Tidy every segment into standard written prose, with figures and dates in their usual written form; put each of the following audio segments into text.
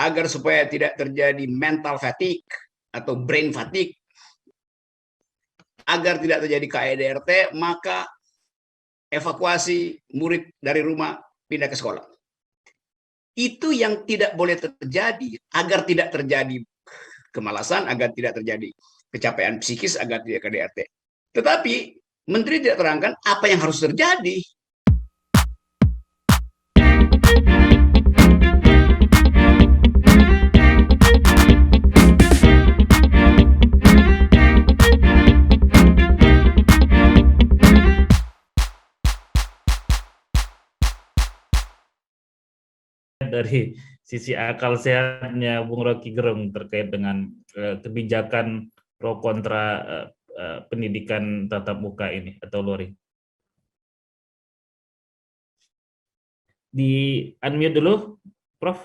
agar supaya tidak terjadi mental fatigue atau brain fatigue, agar tidak terjadi KDRT, maka evakuasi murid dari rumah pindah ke sekolah. Itu yang tidak boleh terjadi, agar tidak terjadi kemalasan, agar tidak terjadi kecapean psikis, agar tidak KDRT. Tetapi Menteri tidak terangkan apa yang harus terjadi. Dari sisi akal sehatnya Bung Rocky Gerung terkait dengan kebijakan pro kontra pendidikan tatap muka ini atau luring. Di unmute dulu, Prof.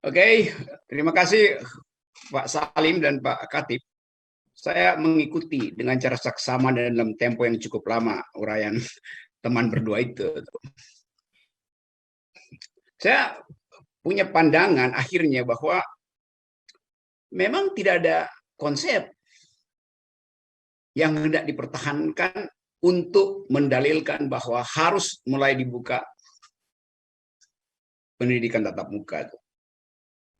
Oke, terima kasih Pak Salim dan Pak Katib. Saya mengikuti dengan cara saksama dan dalam tempo yang cukup lama uraian teman berdua itu. Saya punya pandangan akhirnya bahwa memang tidak ada konsep yang hendak dipertahankan untuk mendalilkan bahwa harus mulai dibuka pendidikan tatap muka.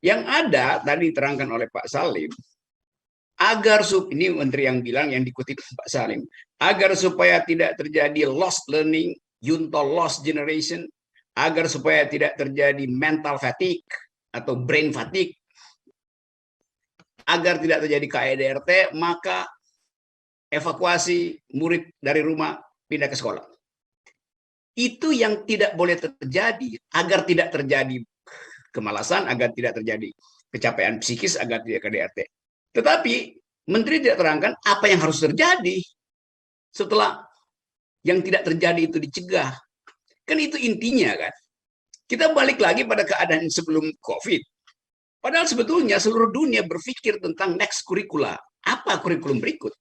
Yang ada tadi diterangkan oleh Pak Salim, agar ini menteri yang bilang, yang dikutip Pak Salim, agar supaya tidak terjadi lost learning, junto lost generation, agar supaya tidak terjadi mental fatigue atau brain fatigue, agar tidak terjadi KDRT, maka evakuasi murid dari rumah pindah ke sekolah. Itu yang tidak boleh terjadi, agar tidak terjadi kemalasan, agar tidak terjadi kecapean psikis, agar tidak KDRT. Tetapi Menteri tidak terangkan apa yang harus terjadi setelah yang tidak terjadi itu dicegah. Kan itu intinya kan. Kita balik lagi pada keadaan sebelum COVID. Padahal sebetulnya seluruh dunia berpikir tentang next curricula. Apa kurikulum berikut?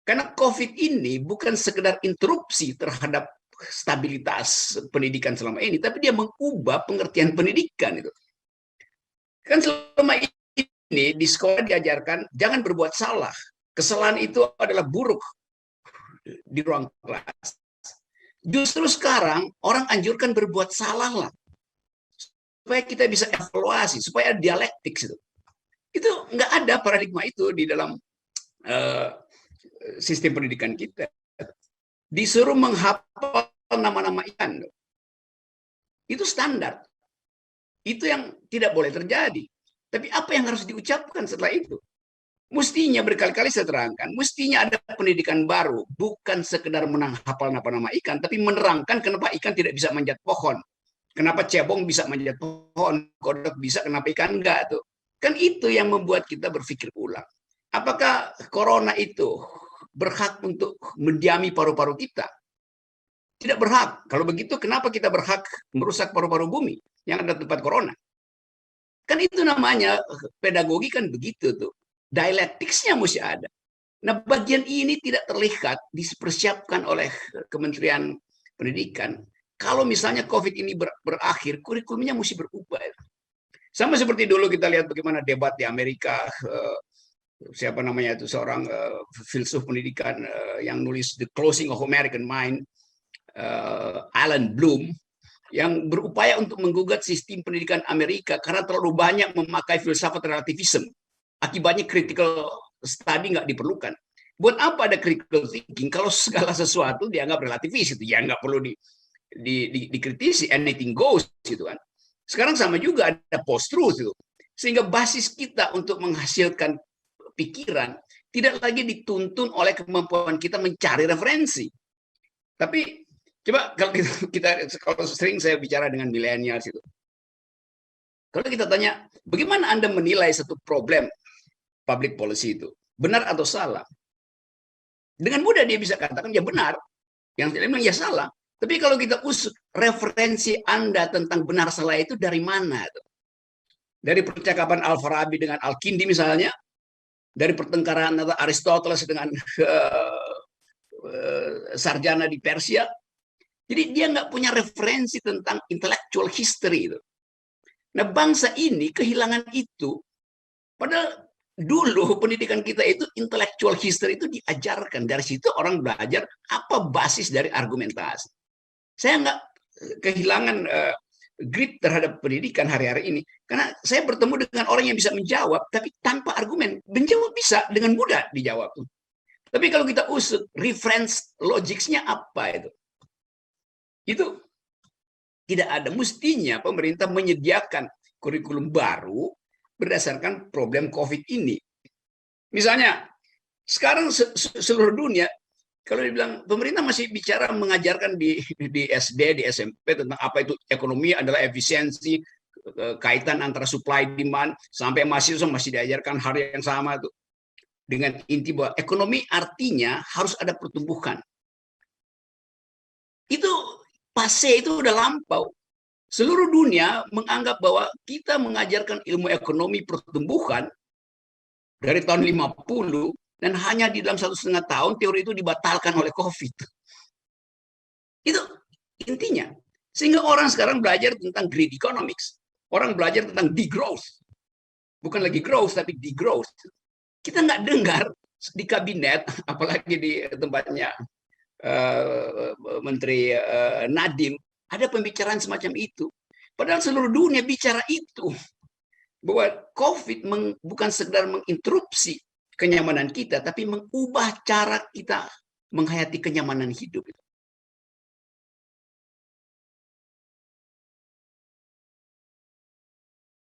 Karena COVID ini bukan sekedar interupsi terhadap stabilitas pendidikan selama ini, tapi dia mengubah pengertian pendidikan itu. Kan selama ini di sekolah diajarkan jangan berbuat salah. Kesalahan itu adalah buruk di ruang kelas. Justru sekarang orang anjurkan berbuat salah lah, supaya kita bisa evaluasi, supaya dialektik itu. Itu nggak ada paradigma itu di dalam sistem pendidikan kita. Disuruh menghafal nama-nama ikan, itu standar. Itu yang tidak boleh terjadi. Tapi apa yang harus diucapkan setelah itu? Mestinya berkali-kali saya terangkan, mestinya ada pendidikan baru, bukan sekedar menghafal nama-nama ikan, tapi menerangkan kenapa ikan tidak bisa manjat pohon. Kenapa cebong bisa manjat pohon, kodok bisa, kenapa ikan enggak tuh? Kan itu yang membuat kita berpikir ulang. Apakah corona itu berhak untuk mendiami paru-paru kita? Tidak berhak. Kalau begitu, kenapa kita berhak merusak paru-paru bumi yang ada tempat corona? Kan itu namanya pedagogi, kan begitu tuh. Dialektiksnya mesti ada. Nah, bagian ini tidak terlihat dipersiapkan oleh Kementerian Pendidikan. Kalau misalnya COVID ini berakhir, kurikulumnya mesti berubah. Sama seperti dulu kita lihat bagaimana debat di Amerika, siapa namanya itu, seorang filsuf pendidikan yang nulis The Closing of American Mind, Alan Bloom, yang berupaya untuk menggugat sistem pendidikan Amerika karena terlalu banyak memakai filsafat relativisme. Akibatnya critical study nggak diperlukan. Buat apa ada critical thinking kalau segala sesuatu dianggap relativis itu? Ya nggak perlu dikritisi, anything goes gitu kan. Sekarang sama juga ada post-truth itu. Sehingga basis kita untuk menghasilkan pikiran tidak lagi dituntun oleh kemampuan kita mencari referensi. Tapi coba kalau sering saya bicara dengan milenial itu. Kalau kita tanya, bagaimana Anda menilai satu problem public policy itu? Benar atau salah? Dengan mudah dia bisa katakan, ya benar. Yang tidak bilang, ya salah. Tapi kalau kita usut, referensi Anda tentang benar salah itu dari mana? Dari percakapan Al-Farabi dengan Al-Kindi misalnya, dari pertengkaran antara Aristoteles dengan sarjana di Persia, Jadi dia nggak punya referensi tentang intellectual history itu. Nah, bangsa ini kehilangan itu. Padahal dulu pendidikan kita itu intellectual history itu diajarkan. Dari situ orang belajar apa basis dari argumentasi. Saya nggak kehilangan grip terhadap pendidikan hari-hari ini. Karena saya bertemu dengan orang yang bisa menjawab, tapi tanpa argumen. Menjawab bisa dengan mudah dijawab. Tapi kalau kita usut, reference logicsnya apa itu? Itu tidak ada. Mestinya pemerintah menyediakan kurikulum baru berdasarkan problem COVID ini. Misalnya, sekarang seluruh dunia, kalau dibilang pemerintah masih bicara mengajarkan di SD, di SMP tentang apa itu ekonomi adalah efisiensi, kaitan antara supply demand, sampai mahasiswa masih diajarkan hal yang sama itu. Dengan inti bahwa ekonomi artinya harus ada pertumbuhan. Itu pase, itu udah lampau. Seluruh dunia menganggap bahwa kita mengajarkan ilmu ekonomi pertumbuhan dari tahun 50 dan hanya di dalam 1,5 tahun teori itu dibatalkan oleh COVID. Itu intinya. Sehingga orang sekarang belajar tentang greed economics. Orang belajar tentang degrowth. Bukan lagi growth, tapi degrowth. Kita nggak dengar di kabinet, apalagi di tempatnya Menteri Nadiem, ada pembicaraan semacam itu. Padahal seluruh dunia bicara itu. Bahwa COVID bukan sekedar menginterupsi kenyamanan kita, tapi mengubah cara kita menghayati kenyamanan hidup.